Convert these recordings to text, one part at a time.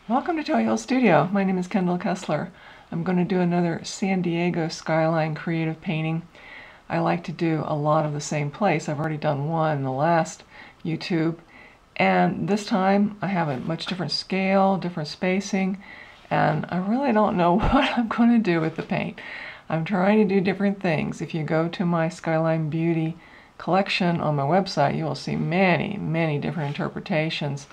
Welcome to Toy Hill Studio. My name is Kendall Kessler. I'm going to do another San Diego skyline creative painting. I like to do a lot of the same place. I've already done one in the last YouTube, and this time I have a much different scale, different spacing, and I really don't know what I'm going to do with the paint. I'm trying to do different things. If you go to my Skyline Beauty collection on my website, you will see many different interpretations.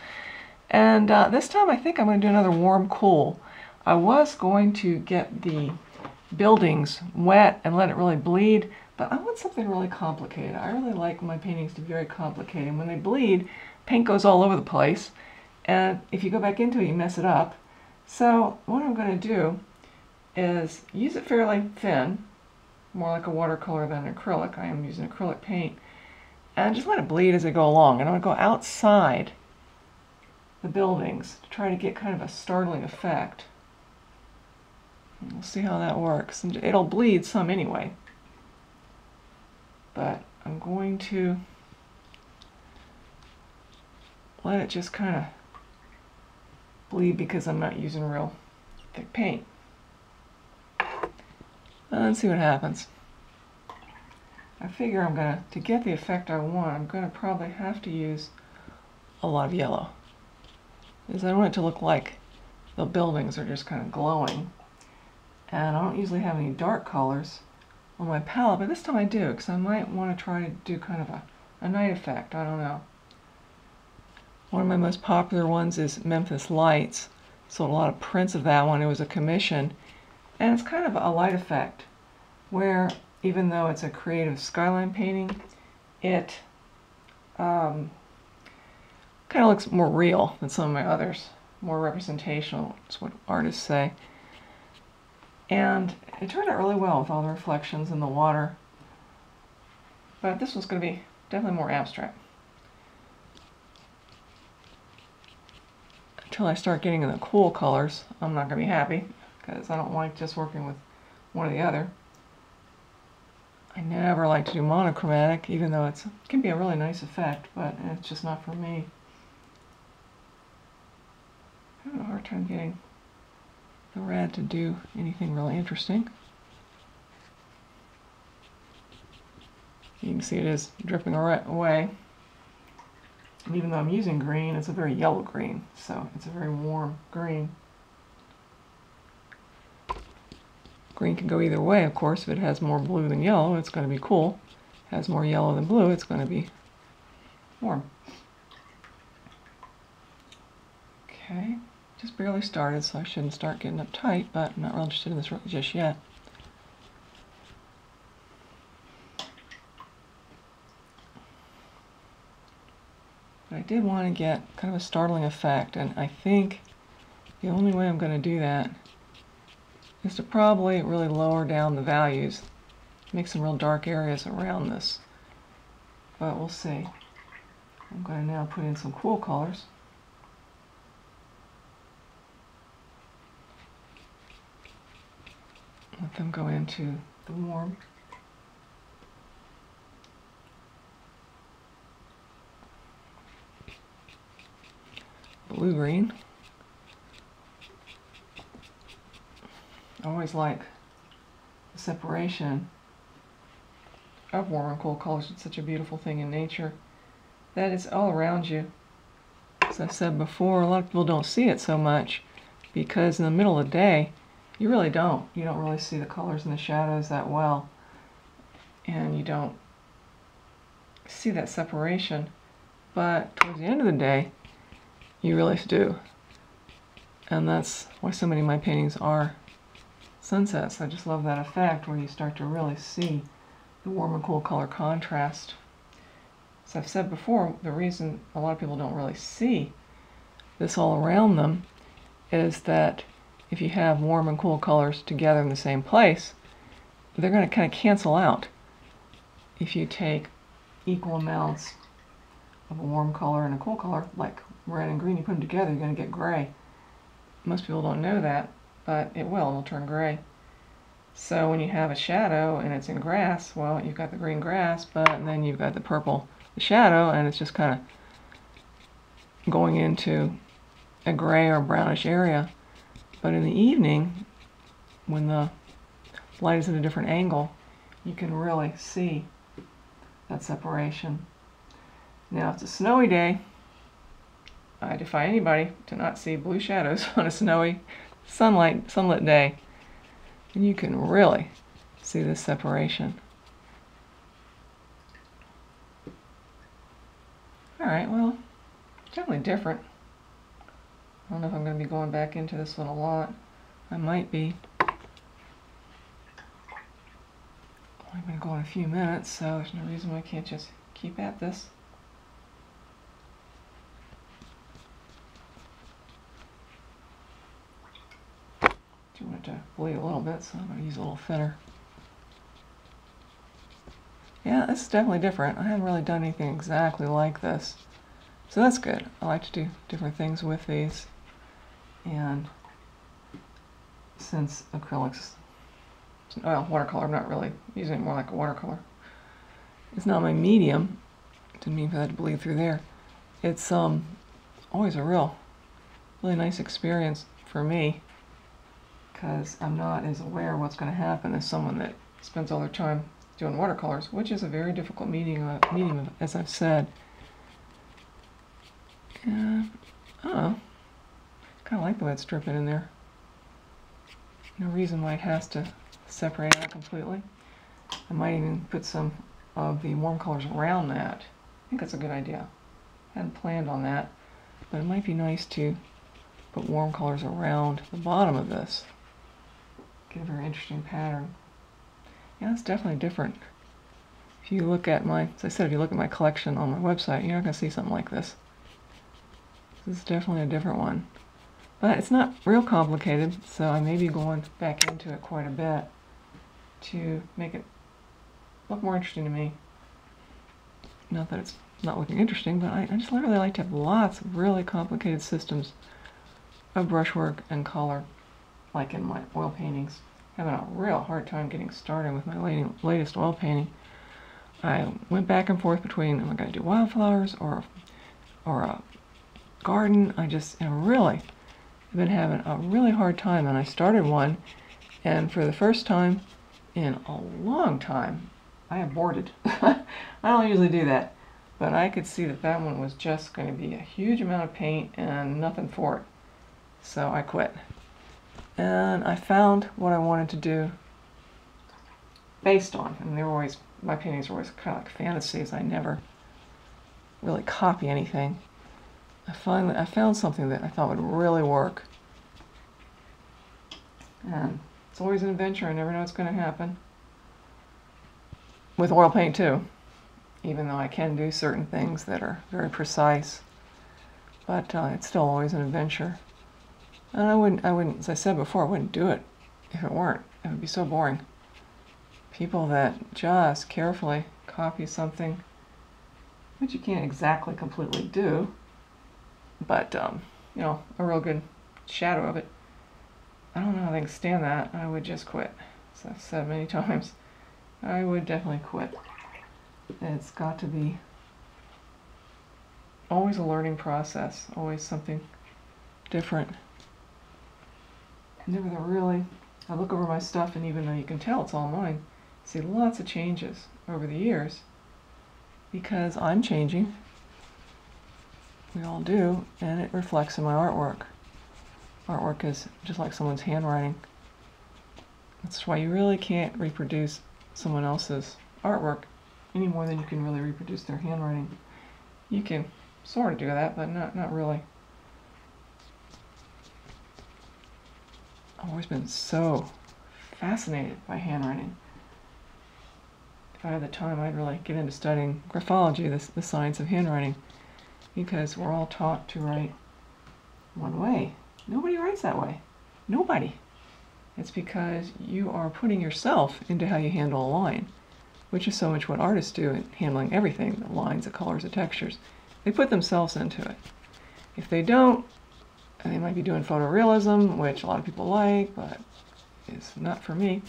And this time I think I'm going to do another warm cool. I was going to get the buildings wet and let it really bleed, but I want something really complicated. I really like my paintings to be very complicated. When they bleed, paint goes all over the place, and if you go back into it, you mess it up. So what I'm going to do is use it fairly thin, more like a watercolor than an acrylic. I am using acrylic paint, and just let it bleed as I go along. And I'm going to go outside the buildings to try to get kind of a startling effect. And we'll see how that works. And it'll bleed some anyway, but I'm going to let it just kind of bleed because I'm not using real thick paint. And let's see what happens. I figure I'm going to get the effect I want, I'm going to probably have to use a lot of yellow, because I want it to look like the buildings are just kind of glowing. And I don't usually have any dark colors on my palette, but this time I do, because I might want to try to do kind of a night effect. I don't know. One of my most popular ones is Memphis Lights. Sold a lot of prints of that one. It was a commission, and it's kind of a light effect where even though it's a creative skyline painting, it kind of looks more real than some of my others, more representational, is what artists say. And it turned out really well with all the reflections in the water, but this one's going to be definitely more abstract. Until I start getting in the cool colors, I'm not going to be happy, because I don't like just working with one or the other. I never like to do monochromatic, even though it can be a really nice effect, but it's just not for me. I have a hard time getting the red to do anything really interesting. You can see it is dripping away. And even though I'm using green, it's a very yellow green, so it's a very warm green. Green can go either way, of course. If it has more blue than yellow, it's going to be cool. If it has more yellow than blue, it's going to be warm. Okay, just barely started, so I shouldn't start getting uptight, but I'm not real interested in this just yet. But I did want to get kind of a startling effect, and I think the only way I'm going to do that is to probably really lower down the values, make some real dark areas around this. But we'll see. I'm going to now put in some cool colors. Let them go into the warm. Blue-green. I always like the separation of warm and cool colors. It's such a beautiful thing in nature that it's all around you. As I've said before, a lot of people don't see it so much because in the middle of the day, you really don't. You don't really see the colors and the shadows that well, and you don't see that separation. But towards the end of the day, you really do. And that's why so many of my paintings are sunsets. I just love that effect where you start to really see the warm and cool color contrast. As I've said before, the reason a lot of people don't really see this all around them is that if you have warm and cool colors together in the same place, they're going to kind of cancel out. If you take equal amounts of a warm color and a cool color, like red and green, you put them together, you're going to get gray. Most people don't know that, but it will. It'll turn gray. So when you have a shadow and it's in grass, well, you've got the green grass, but then you've got the purple, the shadow, and it's just kind of going into a gray or brownish area. But in the evening, when the light is at a different angle, you can really see that separation. Now, if it's a snowy day, I defy anybody to not see blue shadows on a snowy, sunlit day. And you can really see this separation. Alright, well, definitely different. I don't know if I'm going to be going back into this one a lot. I might be. I'm going to go in a few minutes, so there's no reason why I can't just keep at this. I want it to bleed a little bit, so I'm going to use a little thinner. Yeah, this is definitely different. I haven't really done anything exactly like this. So that's good. I like to do different things with these. And since acrylics, well, watercolor, I'm not really using it more like a watercolor. It's not my medium. Didn't mean for that to bleed through there. It's always a really nice experience for me, because I'm not as aware of what's going to happen as someone that spends all their time doing watercolors, which is a very difficult medium, as I've said. I don't know. Kind of like the way it's dripping in there. No reason why it has to separate out completely. I might even put some of the warm colors around that. I think that's a good idea. Hadn't planned on that, but it might be nice to put warm colors around the bottom of this. Get a very interesting pattern. Yeah, it's definitely different. If you look at my, as I said, if you look at my collection on my website, you're not going to see something like this. This is definitely a different one. But it's not real complicated, so I may be going back into it quite a bit to make it look more interesting to me. Not that it's not looking interesting, but I just really like to have lots of really complicated systems of brushwork and color, like in my oil paintings. Having a real hard time getting started with my latest oil painting. I went back and forth between, am I going to do wildflowers or a garden? I just really have been having a really hard time, and I started one, and for the first time in a long time, I aborted. I don't usually do that, but I could see that that one was just going to be a huge amount of paint and nothing for it. So I quit. And I found what I wanted to do based on, and they were always, my paintings were always kind of like fantasies. I never really copy anything. I found something that I thought would really work. And it's always an adventure. I never know what's going to happen. With oil paint too, even though I can do certain things that are very precise. But it's still always an adventure. And I wouldn't, as I said before, I wouldn't do it if it weren't. It would be so boring. People that just carefully copy something, which you can't exactly completely do, but, you know, a real good shadow of it. I don't know how they can stand that. I would just quit. As I've said many times, I would definitely quit. It's got to be always a learning process, always something different. Never really, I look over my stuff, and even though you can tell it's all mine, I see lots of changes over the years because I'm changing. We all do, and it reflects in my artwork. Artwork is just like someone's handwriting. That's why you really can't reproduce someone else's artwork any more than you can really reproduce their handwriting. You can sort of do that, but not really. I've always been so fascinated by handwriting. If I had the time, I'd really get into studying graphology, the science of handwriting, because we're all taught to write one way. Nobody writes that way. Nobody. It's because you are putting yourself into how you handle a line, which is so much what artists do in handling everything, the lines, the colors, the textures. They put themselves into it. If they don't, they might be doing photorealism, which a lot of people like, but is not for me.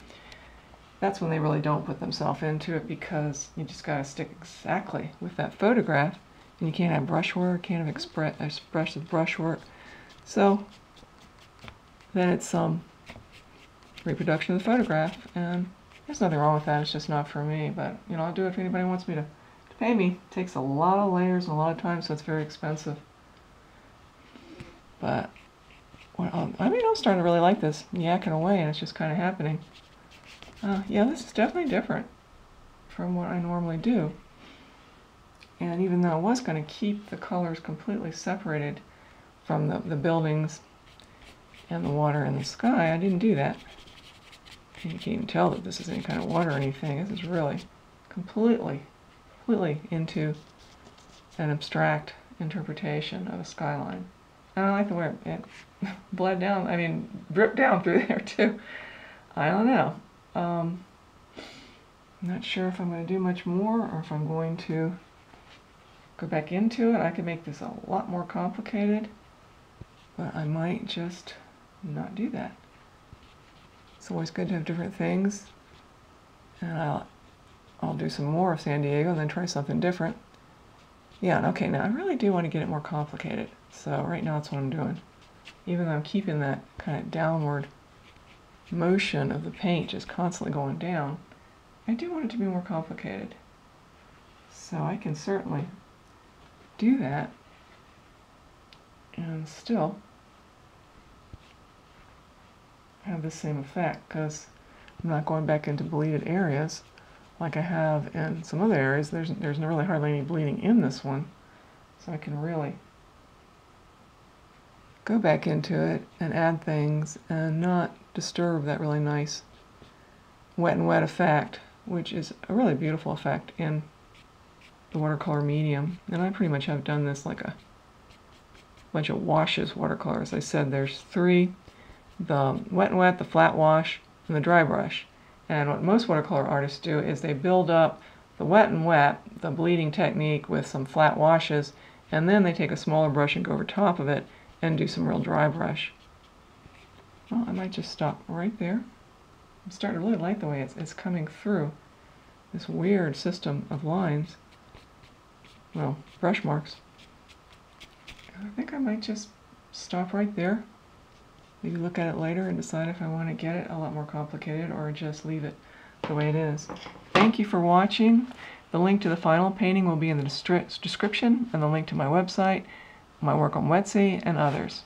That's when they really don't put themselves into it, because you just got to stick exactly with that photograph, and you can't have brushwork, can't have expressive brushwork. So then it's reproduction of the photograph, and there's nothing wrong with that. It's just not for me, but you know, I'll do it if anybody wants me to pay me. It takes a lot of layers and a lot of time, so it's very expensive. But well, I mean, I'm starting to really like this, yakking away, and it's just kind of happening. Yeah, this is definitely different from what I normally do. And even though I was going to keep the colors completely separated from the buildings and the water and the sky, I didn't do that. And you can't even tell that this is any kind of water or anything. This is really completely into an abstract interpretation of a skyline. And I like the way it bled down, I mean, dripped down through there too. I don't know. I'm not sure if I'm going to do much more or if I'm going to go back into it. I could make this a lot more complicated, but I might just not do that. It's always good to have different things, and I'll do some more of San Diego and then try something different. Yeah, okay, now I really do want to get it more complicated, so right now that's what I'm doing. Even though I'm keeping that kind of downward motion of the paint just constantly going down, I do want it to be more complicated. So I can certainly do that and still have the same effect, because I'm not going back into bleeded areas like I have in some other areas. There's really hardly any bleeding in this one, so I can really go back into it and add things and not disturb that really nice wet and wet effect, which is a really beautiful effect in the watercolor medium. And I pretty much have done this like a bunch of washes watercolor. As I said, there's three: the wet and wet, the flat wash, and the dry brush. And what most watercolor artists do is they build up the wet and wet, the bleeding technique, with some flat washes, and then they take a smaller brush and go over top of it and do some real dry brush. Well, I might just stop right there. I'm starting to really like the way it's coming through this weird system of lines, well, brush marks. I think I might just stop right there. Maybe look at it later and decide if I want to get it a lot more complicated or just leave it the way it is. Thank you for watching. The link to the final painting will be in the description, and the link to my website, my work on Wetsy, and others.